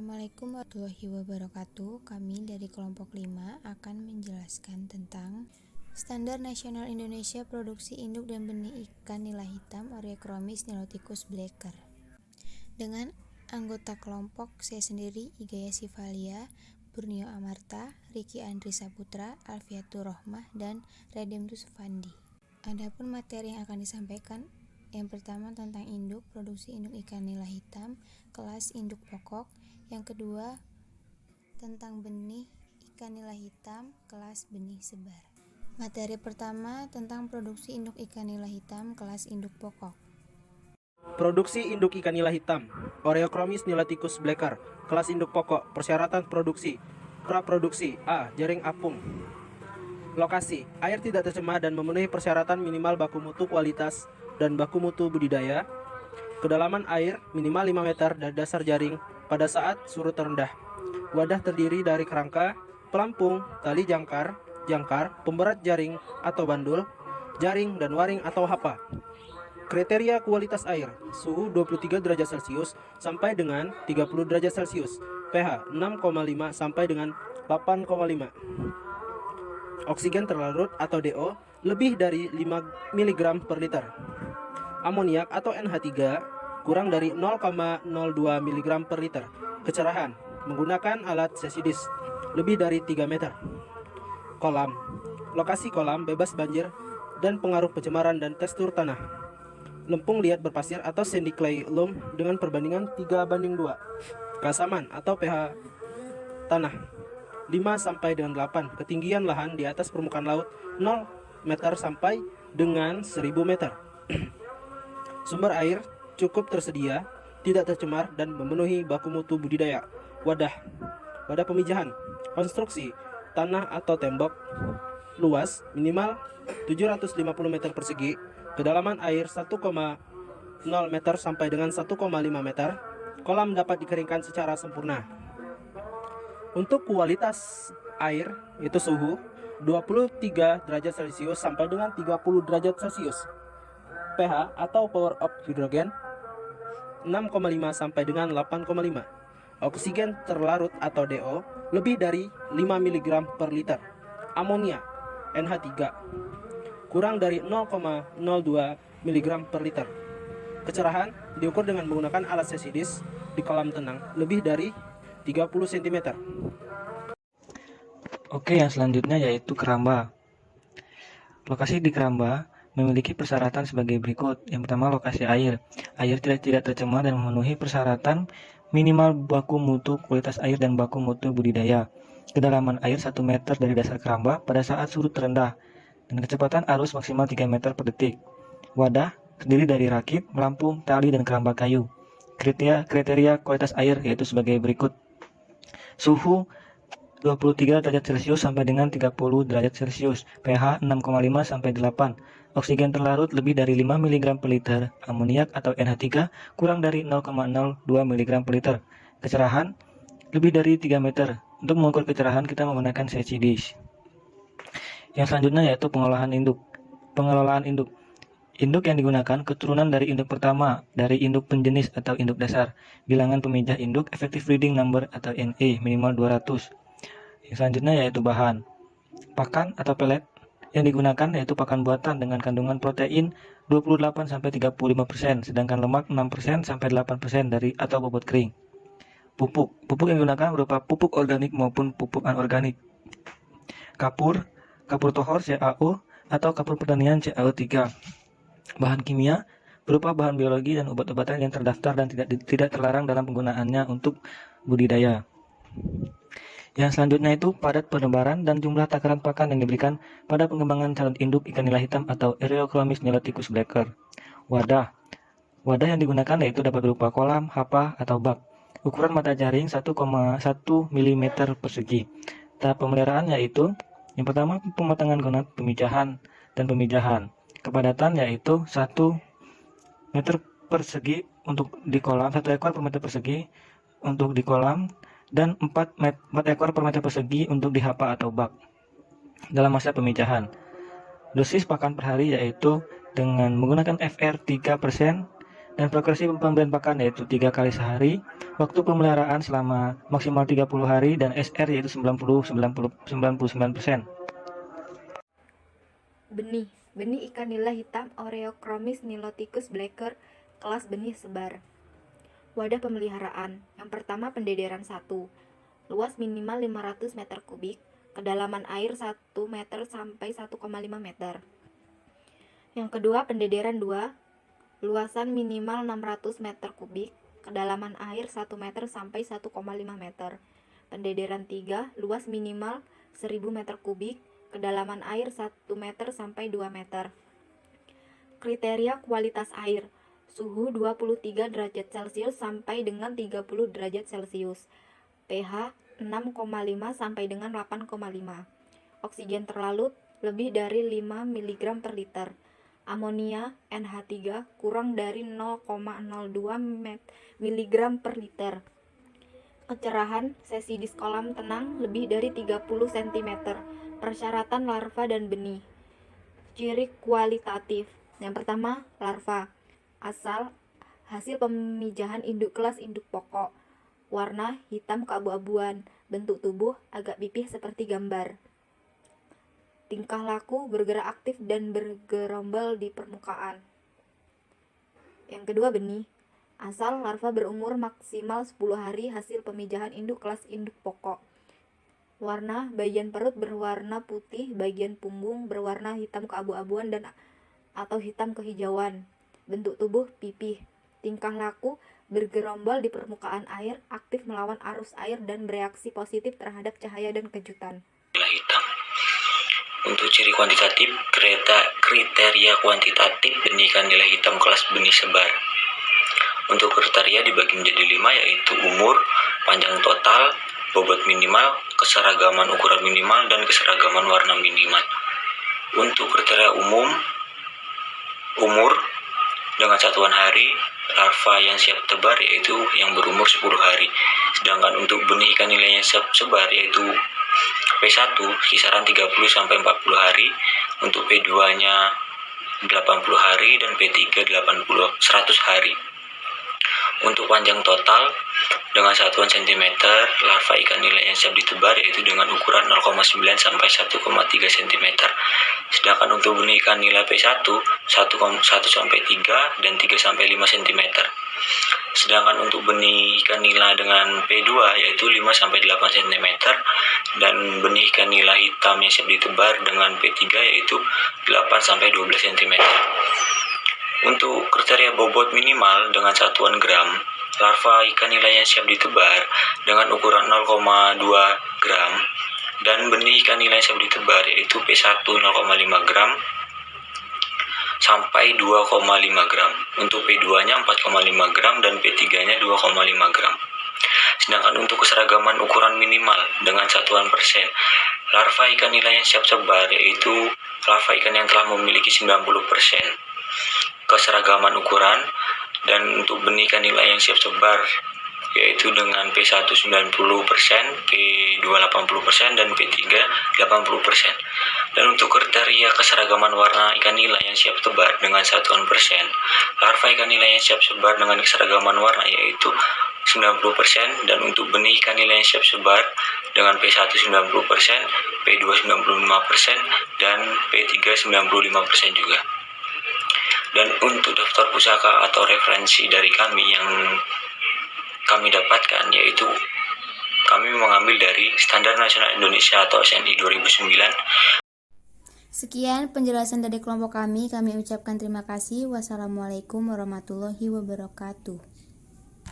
Assalamualaikum warahmatullahi wabarakatuh. Kami dari kelompok 5 akan menjelaskan tentang Standar Nasional Indonesia Produksi Induk dan Benih Ikan Nila Hitam Oreochromis niloticus blecker. Dengan anggota kelompok saya sendiri, Igaya Sivalia, Burnio Amarta, Riki Andri Saputra, Alfiatur Rohmah, dan Redemtus Fandi. Adapun materi yang akan disampaikan, yang pertama tentang induk, produksi induk ikan nila hitam, kelas induk pokok. Yang kedua tentang benih ikan nila hitam, kelas benih sebar. Materi pertama tentang produksi induk ikan nila hitam, kelas induk pokok. Produksi induk ikan nila hitam, Oreochromis niloticus blecker, kelas induk pokok, persyaratan produksi, praproduksi, A. Jaring apung. Lokasi, air tidak tercemar dan memenuhi persyaratan minimal baku mutu kualitas dan baku mutu budidaya. Kedalaman air minimal 5 meter dari dasar jaring pada saat surut terendah. Wadah terdiri dari kerangka, pelampung, tali jangkar, pemberat jaring atau bandul, jaring dan waring atau hapa. Kriteria kualitas air, suhu 23 derajat Celcius sampai dengan 30 derajat Celcius, pH 6,5 sampai dengan 8,5. Oksigen terlarut atau DO lebih dari 5 mg per liter. Amoniak atau NH3 kurang dari 0,02 mg per liter. Kecerahan menggunakan alat sesidis lebih dari 3 meter. Kolam, lokasi kolam bebas banjir dan pengaruh pencemaran dan tekstur tanah. Lempung liat berpasir atau sandy clay loam dengan perbandingan 3:2. Keasaman atau pH tanah 5 sampai dengan 8. Ketinggian lahan di atas permukaan laut 0 meter sampai dengan 1000 meter. Sumber air cukup tersedia, tidak tercemar dan memenuhi baku mutu budidaya. Wadah pemijahan, konstruksi tanah atau tembok, luas minimal 750 meter persegi, kedalaman air 1,0 meter sampai dengan 1,5 meter. Kolam dapat dikeringkan secara sempurna. Untuk kualitas air, itu suhu 23 derajat Celcius sampai dengan 30 derajat Celcius. pH atau power of hidrogen 6,5 sampai dengan 8,5. Oksigen terlarut atau DO lebih dari 5 mg per liter. Amonia NH3 kurang dari 0,02 mg per liter. Kecerahan diukur dengan menggunakan alat sesidis di kolam tenang lebih dari 30 cm. Oke, yang selanjutnya yaitu keramba. Lokasi di keramba memiliki persyaratan sebagai berikut. Yang pertama, lokasi air. Air tidak tercemar dan memenuhi persyaratan minimal baku mutu kualitas air dan baku mutu budidaya. Kedalaman air 1 meter dari dasar keramba pada saat surut terendah dan kecepatan arus maksimal 3 meter per detik. Wadah terdiri dari rakit, melampung, tali, dan keramba kayu. Kriteria kualitas air yaitu sebagai berikut. Suhu 23 derajat Celcius sampai dengan 30 derajat Celcius, pH 6,5 sampai 8. Oksigen terlarut lebih dari 5 mg per liter. Amoniak atau NH3 kurang dari 0,02 mg per liter. Kecerahan lebih dari 3 meter. Untuk mengukur kecerahan kita menggunakan sesidis. Yang selanjutnya yaitu pengelolaan induk. Induk yang digunakan keturunan dari induk pertama, dari induk penjenis atau induk dasar. Bilangan pemijah induk, effective breeding number atau NE minimal 200. Yang selanjutnya yaitu bahan. Pakan atau pelet yang digunakan yaitu pakan buatan dengan kandungan protein 28-35%, sedangkan lemak 6-8% dari atau bobot kering. Pupuk yang digunakan berupa pupuk organik maupun pupuk anorganik. Kapur tohor CaO atau kapur pertanian CaO3. Bahan kimia berupa bahan biologi dan obat-obatan yang terdaftar dan tidak terlarang dalam penggunaannya untuk budidaya. Yang selanjutnya itu padat penebaran dan jumlah takaran pakan yang diberikan pada pengembangan calon induk ikan nila hitam atau Oreochromis niloticus blecker. Wadah yang digunakan yaitu dapat berupa kolam, hapa, atau bak. Ukuran mata jaring 1,1 mm persegi. Tahap pemeliharaan yaitu yang pertama pematangan gonat pemijahan. Kepadatan yaitu 1 meter persegi untuk di kolam, 1 ekor per meter persegi untuk di kolam, dan 4 ekor per meter persegi untuk di hapa atau bak dalam masa pemijahan. Dosis pakan per hari yaitu dengan menggunakan FR 3% dan progresi pemberian pakan yaitu 3 kali sehari, waktu pemeliharaan selama maksimal 30 hari, dan SR yaitu 99%. Benih. Benih ikan nila hitam Oreochromis niloticus blacker kelas benih sebar. Wadah pemeliharaan. Yang pertama pendederan 1. Luas minimal 500 meter kubik, kedalaman air 1 meter sampai 1,5 meter. Yang kedua pendederan 2. Luasan minimal 600 meter kubik, kedalaman air 1 meter sampai 1,5 meter. Pendederan 3. Luas minimal 1000 meter kubik, kedalaman air 1 meter sampai 2 meter. Kriteria kualitas air. Suhu 23 derajat Celcius sampai dengan 30 derajat Celcius. pH 6,5 sampai dengan 8,5. Oksigen terlalut lebih dari 5 mg per liter. Amonia NH3 kurang dari 0,02 mg per liter. Kecerahan sesi di kolam tenang lebih dari 30 cm. Persyaratan larva dan benih. Ciri kualitatif. Yang pertama, larva. Asal hasil pemijahan induk kelas induk pokok. Warna hitam keabu-abuan. Bentuk tubuh agak pipih seperti gambar. Tingkah laku bergerak aktif dan bergerombol di permukaan. Yang kedua, benih. Asal larva berumur maksimal 10 hari hasil pemijahan induk kelas induk pokok. Warna bagian perut berwarna putih, bagian punggung berwarna hitam keabu-abuan dan atau hitam kehijauan. Bentuk tubuh pipih. Tingkah laku bergerombol di permukaan air, aktif melawan arus air dan bereaksi positif terhadap cahaya dan kejutan. Hitam. Untuk ciri kuantitatif, kriteria kuantitatif benih ikan nila hitam kelas benih sebar. Untuk kriteria dibagi menjadi 5, yaitu umur, panjang total, bobot minimal, keseragaman ukuran minimal, dan keseragaman warna minimal. Untuk kriteria umur dengan satuan hari, larva yang siap tebar yaitu yang berumur 10 hari. Sedangkan untuk benih ikan nila yang siap sebar yaitu P1 kisaran 30-40 hari, untuk P2-nya 80 hari, dan P3 100 hari. Untuk panjang total dengan satuan cm, larva ikan nila yang siap ditebar yaitu dengan ukuran 0,9 sampai 1,3 cm. Sedangkan untuk benih ikan nila P1 1 sampai 3 dan 3 sampai 5 cm. Sedangkan untuk benih ikan nila dengan P2 yaitu 5 sampai 8 cm, dan benih ikan nila hitam yang siap ditebar dengan P3 yaitu 8 sampai 12 cm. Untuk kriteria bobot minimal dengan satuan gram, larva ikan nila yang siap ditebar dengan ukuran 0,2 gram, dan benih ikan nila yang siap ditebar yaitu P1 0,5 gram sampai 2,5 gram. Untuk P2-nya 4,5 gram dan P3-nya 2,5 gram. Sedangkan untuk keseragaman ukuran minimal dengan satuan persen, larva ikan nila yang siap sebar yaitu larva ikan yang telah memiliki 90% keseragaman ukuran, dan untuk benih ikan nila yang siap sebar yaitu dengan P1 90%, P2 80%, dan P3 80%. Dan untuk kriteria keseragaman warna ikan nila yang siap tebar dengan satuan persen, larva ikan nila yang siap sebar dengan keseragaman warna yaitu 90%, dan untuk benih ikan nila yang siap sebar dengan P1 90%, P2 95%, dan P3 95% juga. Dan untuk daftar pusaka atau referensi dari kami yang kami dapatkan yaitu kami mengambil dari Standar Nasional Indonesia atau SNI 2009. Sekian penjelasan dari kelompok kami ucapkan terima kasih. Wassalamualaikum warahmatullahi wabarakatuh.